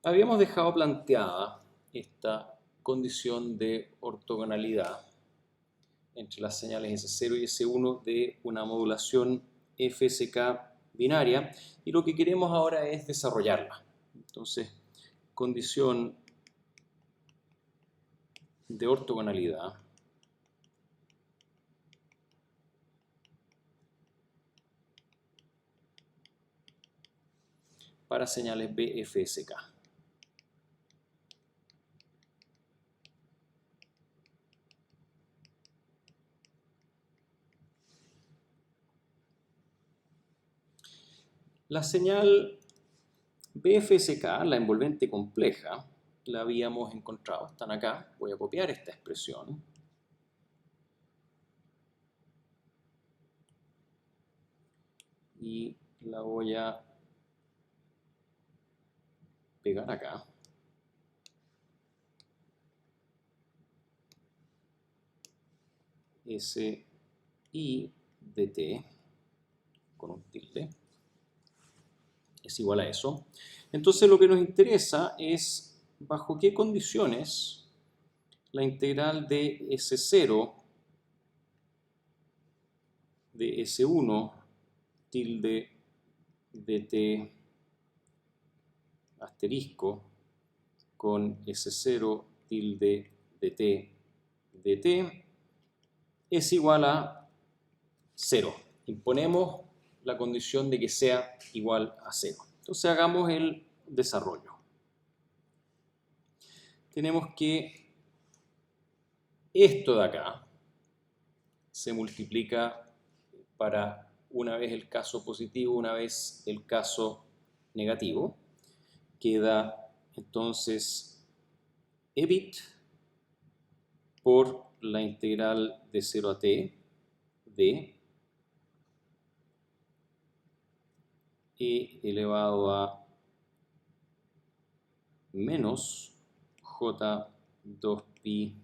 Habíamos dejado planteada esta condición de ortogonalidad entre las señales S0 y S1 de una modulación FSK binaria, y lo que queremos ahora es desarrollarla. Entonces, condición de ortogonalidad para señales BFSK. La señal BFSK, la envolvente compleja, la habíamos encontrado, están acá. Voy a copiar esta expresión y la voy a pegar acá. SI de t con un tilde es igual a eso. Entonces lo que nos interesa es bajo qué condiciones la integral de S0 de S1 tilde dt asterisco con S0 tilde dt dt es igual a 0. Imponemos la condición de que sea igual a 0. Entonces hagamos el desarrollo. Tenemos que esto de acá se multiplica para una vez el caso positivo, una vez el caso negativo. Queda entonces EBIT por la integral de 0 a t de e elevado a menos j2pi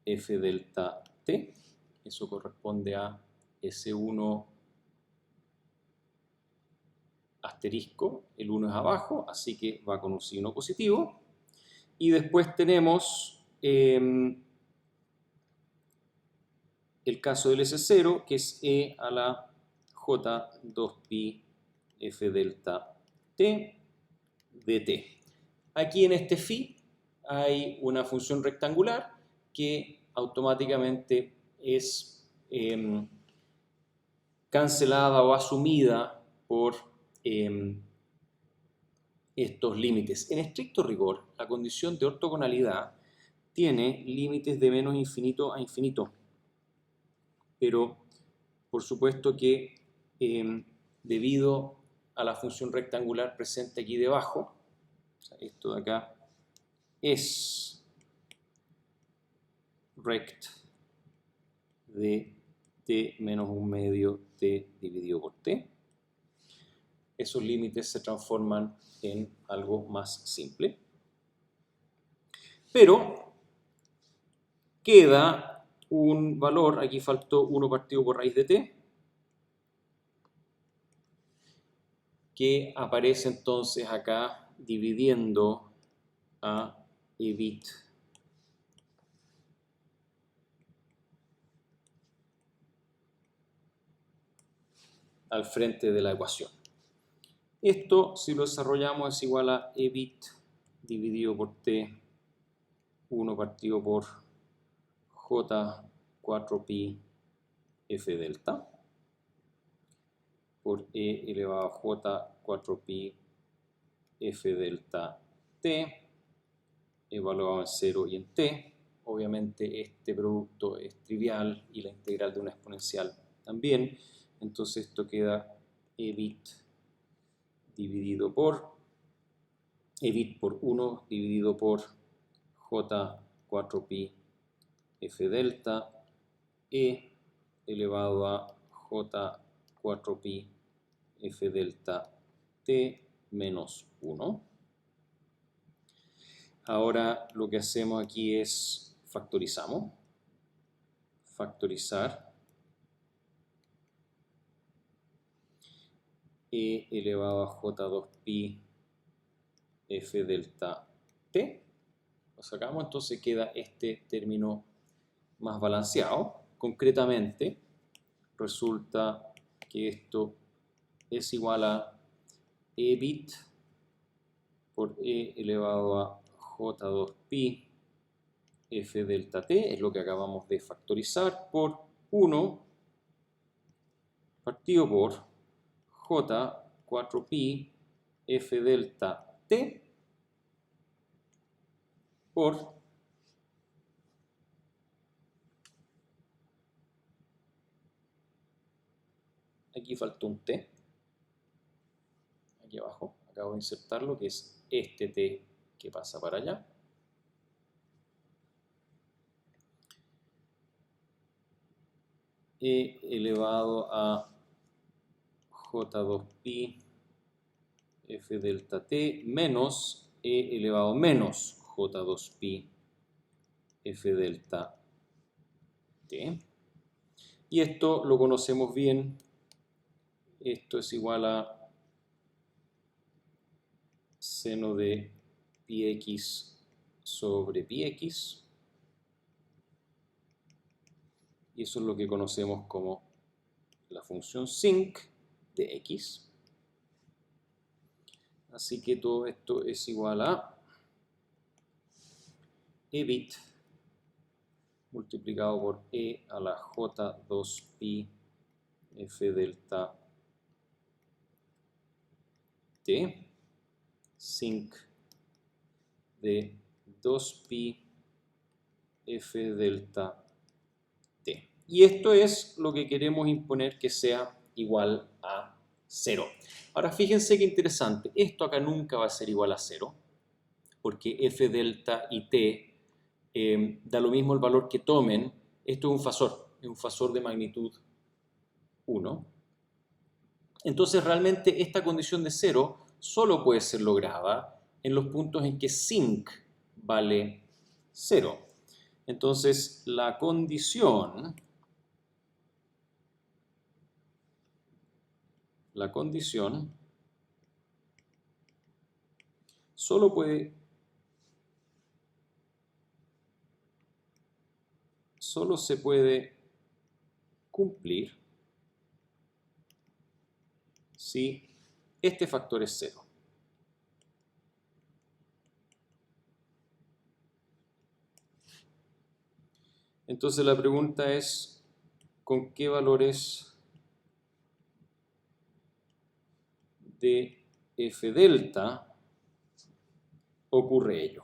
f delta t. Eso corresponde a S1 asterisco, el 1 es abajo, así que va con un signo positivo. Y después tenemos el caso del S0, que es e a la j2pi f delta t dt. Aquí en este phi hay una función rectangular que automáticamente es cancelada o asumida por estos límites. En estricto rigor, la condición de ortogonalidad tiene límites de menos infinito a infinito, pero por supuesto que debido a la función rectangular presente aquí debajo, o sea, esto de acá es rect de t menos un medio t dividido por t. Esos límites se transforman en algo más simple. Pero queda un valor, aquí faltó 1 partido por raíz de t, que aparece entonces acá dividiendo a EBIT al frente de la ecuación. Esto, si lo desarrollamos, es igual a EBIT dividido por t, 1 partido por j4pi f delta por e elevado a j4pi f delta t evaluado en 0 y en t. Obviamente este producto es trivial y la integral de una exponencial también. Entonces esto queda EBIT dividido por EBIT por 1 dividido por j4pi f delta e elevado a j4pi f delta t menos 1. Ahora lo que hacemos aquí es factorizamos. Factorizar e elevado a j2pi f delta t. Lo sacamos, entonces queda este término más balanceado. Concretamente, resulta que esto es igual a e bit por e elevado a j2pi f delta t, es lo que acabamos de factorizar, por 1 partido por j4pi f delta t por aquí faltó un t, aquí abajo, acabo de insertarlo, que es este t que pasa para allá. E elevado a j2pi f delta t menos e elevado a menos j2pi f delta t. Y esto lo conocemos bien. Esto es igual a seno de pi x sobre pi x. Y eso es lo que conocemos como la función sinc de x. Así que todo esto es igual a e bit multiplicado por e a la j2pi f delta t, sinc de 2pi f delta t. Y esto es lo que queremos imponer que sea igual a 0. Ahora fíjense qué interesante, esto acá nunca va a ser igual a 0, porque f delta y t da lo mismo el valor que tomen, esto es un fasor de magnitud 1. Entonces realmente esta condición de 0 solo puede ser lograda en los puntos en que sinc vale 0. Entonces la condición solo se puede cumplir si este factor es 0. Entonces la pregunta es, ¿con qué valores de f delta ocurre ello?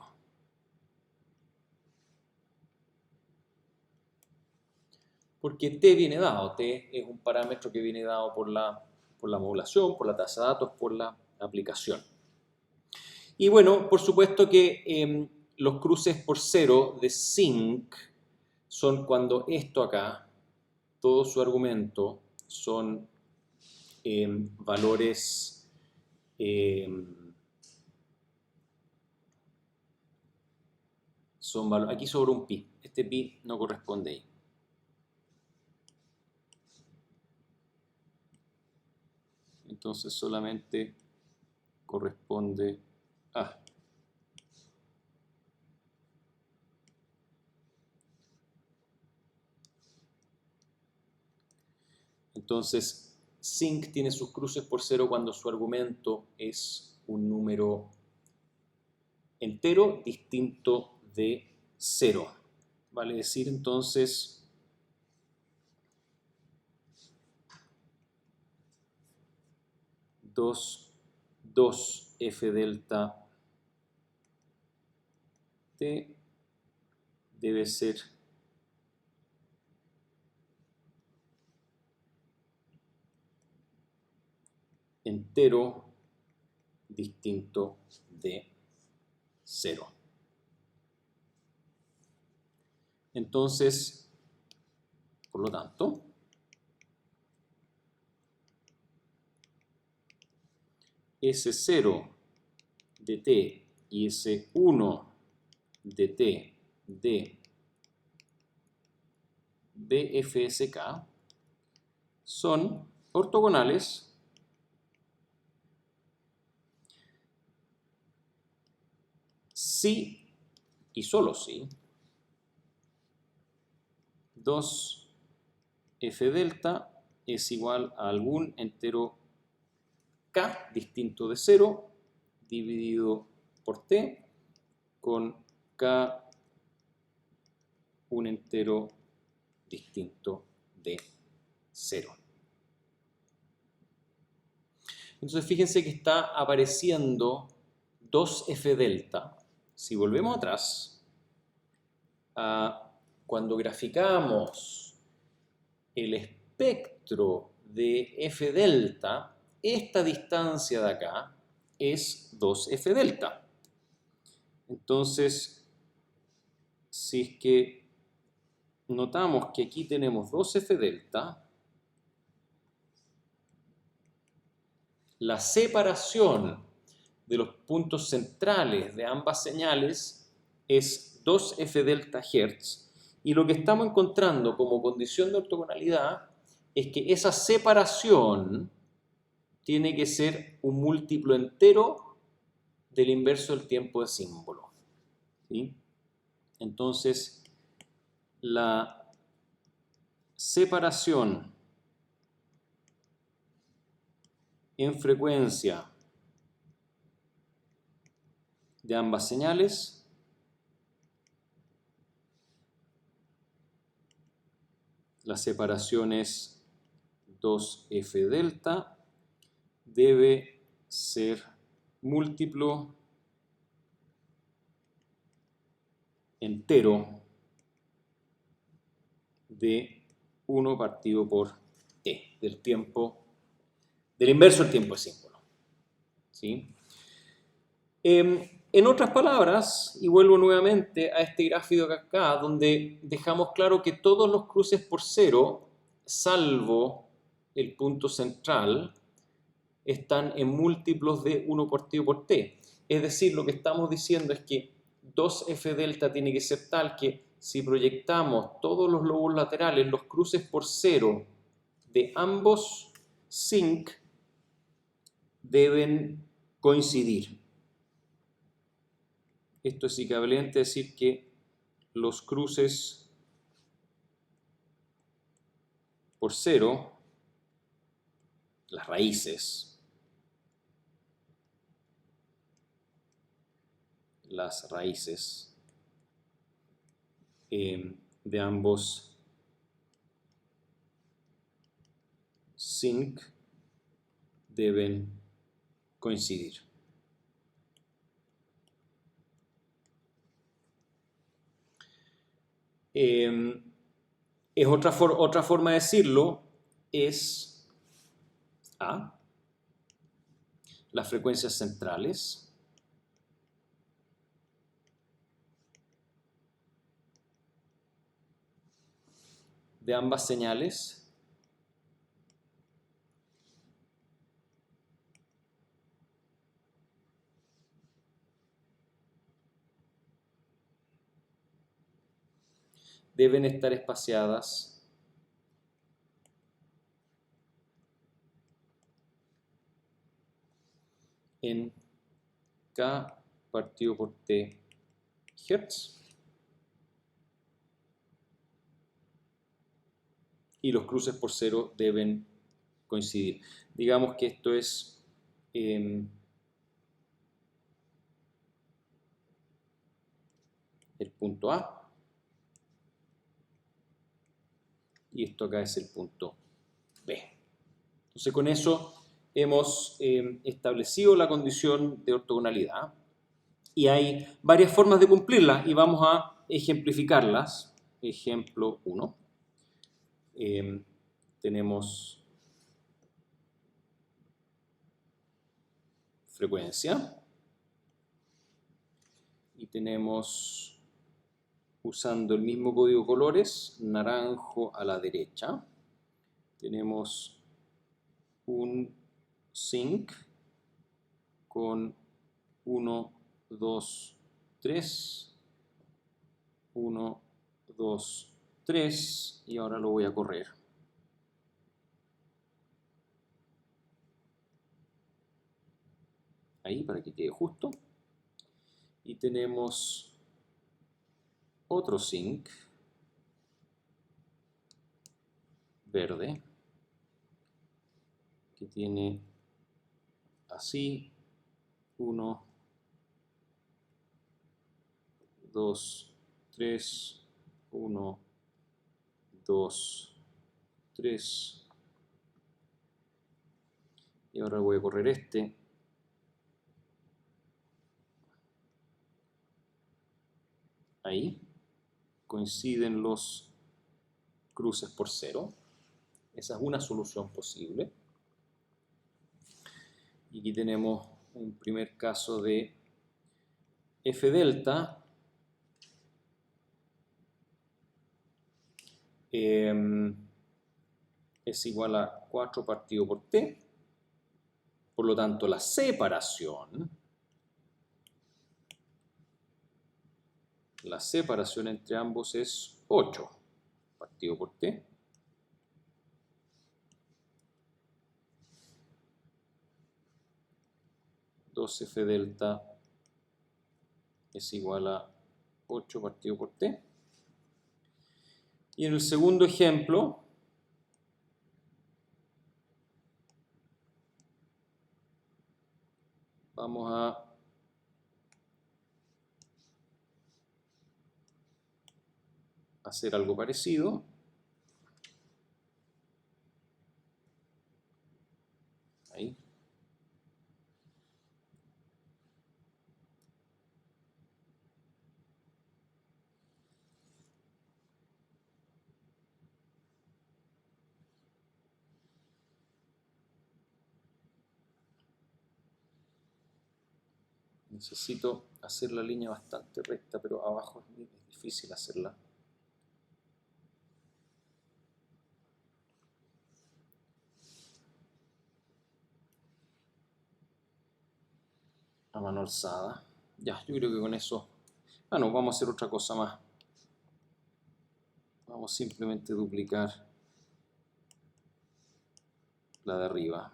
Porque t viene dado, t es un parámetro que viene dado por la modulación, por la tasa de datos, por la aplicación. Y bueno, por supuesto que los cruces por 0 de sinc son cuando esto acá, todo su argumento, son valores aquí sobra un pi, este pi no corresponde ahí. Entonces solamente corresponde a entonces sinc tiene sus cruces por 0 cuando su argumento es un número entero distinto de 0. Vale decir entonces dos f delta t debe ser entero distinto de 0. Entonces, por lo tanto, S0 de t y S1 de t de BFSK son ortogonales si y solo si 2f delta es igual a algún entero k distinto de 0 dividido por t con k un entero distinto de 0. Entonces fíjense que está apareciendo 2f delta. Si volvemos atrás, cuando graficamos el espectro de f delta, esta distancia de acá es 2f delta. Entonces, si es que notamos que aquí tenemos 2f delta, la separación de los puntos centrales de ambas señales es 2f delta Hertz, y lo que estamos encontrando como condición de ortogonalidad es que esa separación tiene que ser un múltiplo entero del inverso del tiempo de símbolo. ¿Sí? Entonces, la separación en frecuencia de ambas señales la separación es 2f delta, debe ser múltiplo entero de 1 partido por t, del inverso del tiempo de símbolo. ¿Sí? En otras palabras, y vuelvo nuevamente a este gráfico de acá, donde dejamos claro que todos los cruces por 0, salvo el punto central, están en múltiplos de 1 partido por t. Es decir, lo que estamos diciendo es que 2f delta tiene que ser tal que si proyectamos todos los lobos laterales, los cruces por 0 de ambos sinc deben coincidir. Esto es equivalente a decir que los cruces por 0, las raíces de ambos sinc deben coincidir. Es otra forma de decirlo es las frecuencias centrales de ambas señales deben estar espaciadas en k partido por t Hertz, y los cruces por 0 deben coincidir. Digamos que esto es el punto A, y esto acá es el punto B. Entonces con eso hemos establecido la condición de ortogonalidad, y hay varias formas de cumplirla y vamos a ejemplificarlas. Ejemplo 1. Tenemos frecuencia y tenemos, usando el mismo código de colores, naranjo a la derecha, tenemos un sinc con 1, 2, 3, 1, 2, 3, y ahora lo voy a correr. Ahí, para que quede justo. Y tenemos otro zinc verde que tiene así 1, 2, 3, 1, 2, 3. Y ahora voy a correr este. Ahí coinciden los cruces por 0. Esa es una solución posible. Y aquí tenemos un primer caso de F delta es igual a 4 partido por T. Por lo tanto, la separación entre ambos es 8 partido por T. F delta es igual a 8 partido por T. Y en el segundo ejemplo, vamos a hacer algo parecido. Ahí. Necesito hacer la línea bastante recta, pero abajo es difícil hacerla. A mano alzada. Ya, yo creo que con eso... Ah, no, vamos a hacer otra cosa más. Vamos simplemente a duplicar la de arriba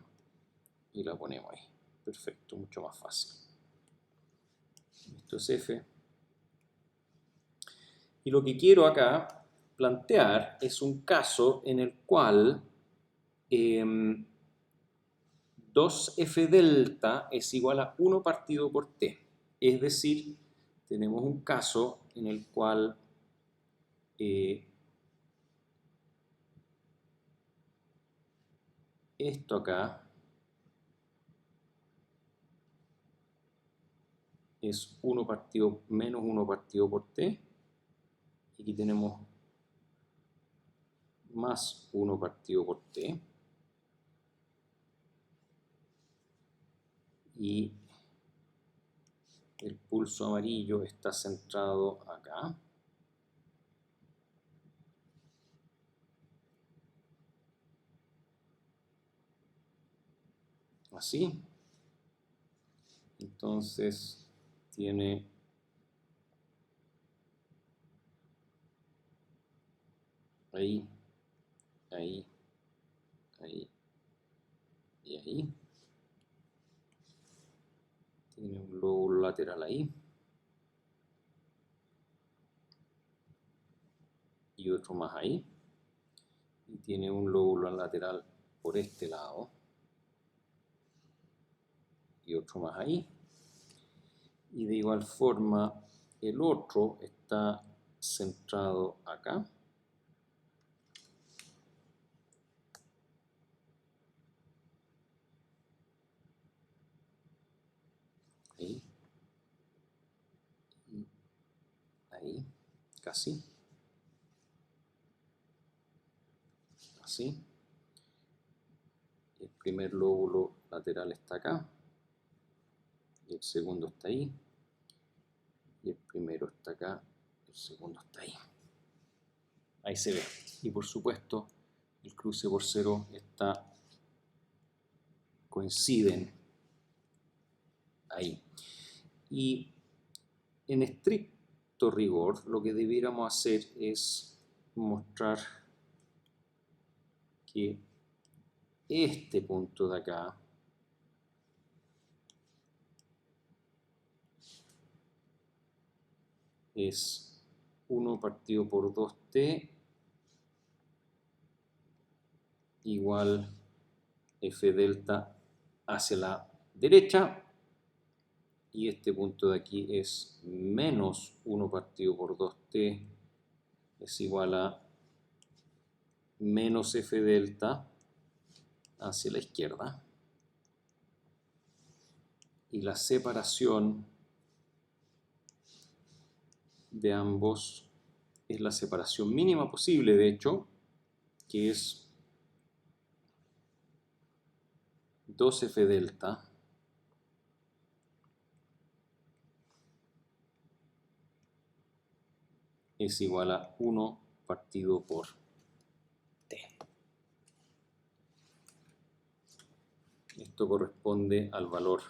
y la ponemos ahí. Perfecto, mucho más fácil. Esto es F. Y lo que quiero acá plantear es un caso en el cual 2F delta es igual a 1 partido por T. Es decir, tenemos un caso en el cual esto acá es 1 partido menos 1 partido por T. Y aquí tenemos más 1 partido por T. Y el pulso amarillo está centrado acá. Así. Entonces tiene ahí, ahí, ahí y ahí. Tiene un lóbulo lateral ahí. Y otro más ahí. Y tiene un lóbulo lateral por este lado. Y otro más ahí. Y de igual forma el otro está centrado acá. Ahí. Y ahí. Casi. Así. El primer lóbulo lateral está acá. Y el segundo está ahí. Y el primero está acá. El segundo está ahí. Ahí se ve. Y por supuesto, el cruce por 0 coinciden ahí. Y en estricto rigor, lo que debiéramos hacer es mostrar que este punto de acá es 1 partido por 2t igual f delta hacia la derecha, y este punto de aquí es menos 1 partido por 2t es igual a menos f delta hacia la izquierda, y la separación de ambos es la separación mínima posible, de hecho, que es 2f delta es igual a 1 partido por t. Esto corresponde al valor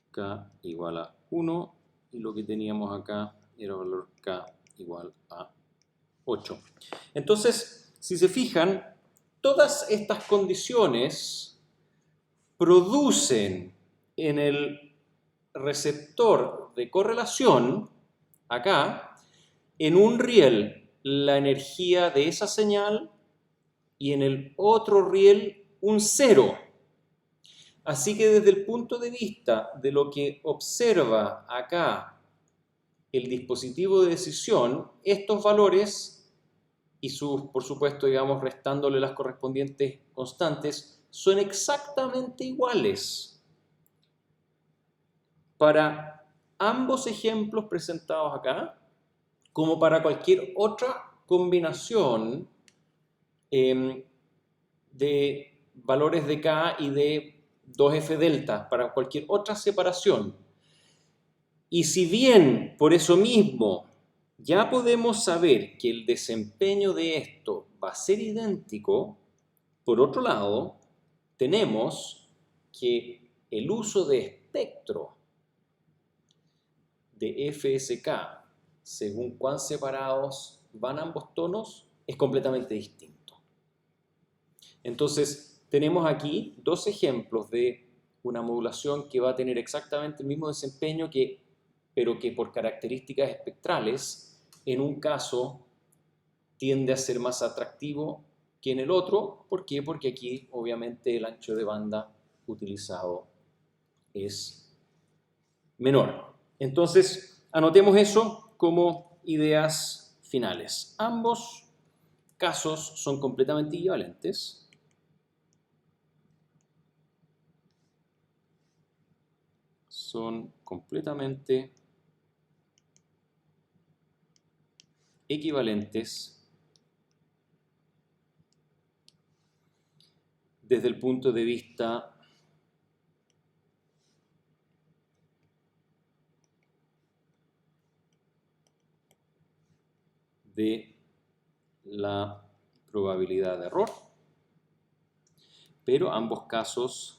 k igual a 1, y lo que teníamos acá era el valor k igual a 8. Entonces, si se fijan, todas estas condiciones producen en el receptor de correlación, acá, en un riel la energía de esa señal y en el otro riel un 0. Así que desde el punto de vista de lo que observa acá el dispositivo de decisión, estos valores y sus, por supuesto, digamos, restándole las correspondientes constantes, son exactamente iguales para ambos ejemplos presentados acá, como para cualquier otra combinación de valores de K y de 2F delta, para cualquier otra separación. Y si bien, por eso mismo, ya podemos saber que el desempeño de esto va a ser idéntico, por otro lado, tenemos que el uso de espectro de FSK, según cuán separados van ambos tonos, es completamente distinto. Entonces, tenemos aquí dos ejemplos de una modulación que va a tener exactamente el mismo desempeño, pero que por características espectrales, en un caso tiende a ser más atractivo que en el otro. ¿Por qué? Porque aquí, obviamente, el ancho de banda utilizado es menor. Entonces, anotemos eso como ideas finales. Ambos casos son completamente equivalentes. Son completamente equivalentes desde el punto de vista de la probabilidad de error, pero ambos casos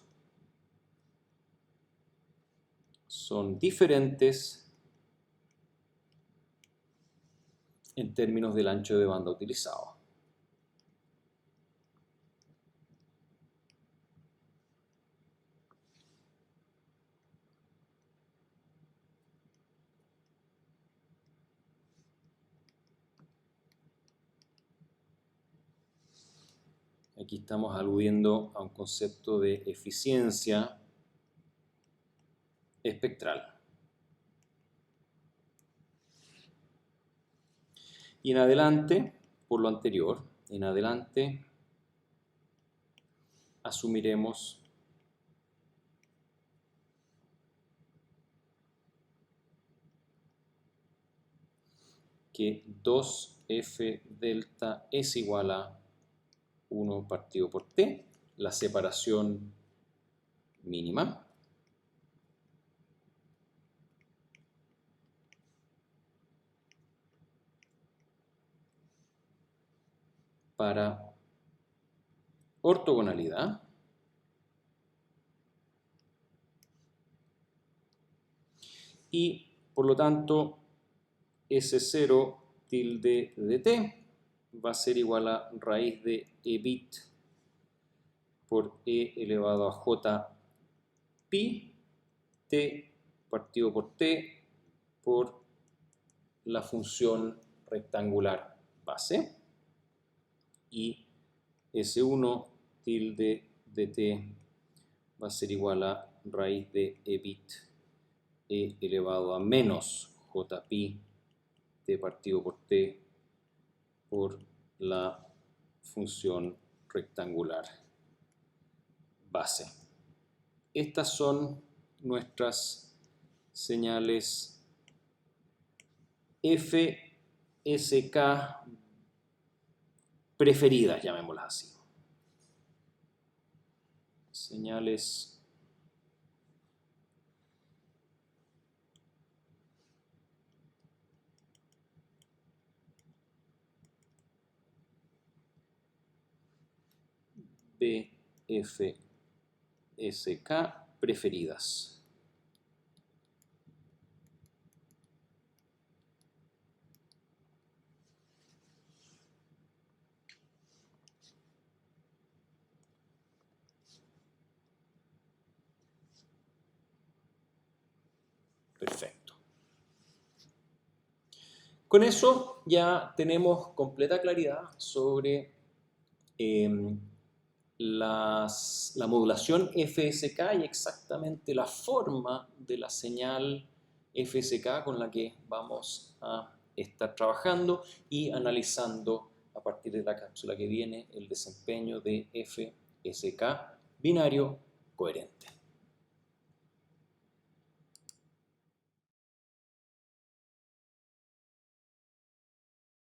son diferentes en términos del ancho de banda utilizado. Aquí estamos aludiendo a un concepto de eficiencia espectral. Y en adelante, por lo anterior, en adelante asumiremos que 2f delta es igual a 1 partido por t, la separación mínima, para ortogonalidad y, por lo tanto, S0 tilde de t va a ser igual a raíz de e bit por e elevado a j pi t partido por t por la función rectangular base y S1 tilde de t va a ser igual a raíz de e bit e elevado a menos jpi t partido por t por la función rectangular base. Estas son nuestras señales FSK preferidas, llamémoslas así. Señales BFSK preferidas. Perfecto. Con eso ya tenemos completa claridad sobre la modulación FSK y exactamente la forma de la señal FSK con la que vamos a estar trabajando y analizando a partir de la cápsula que viene el desempeño de FSK binario coherente.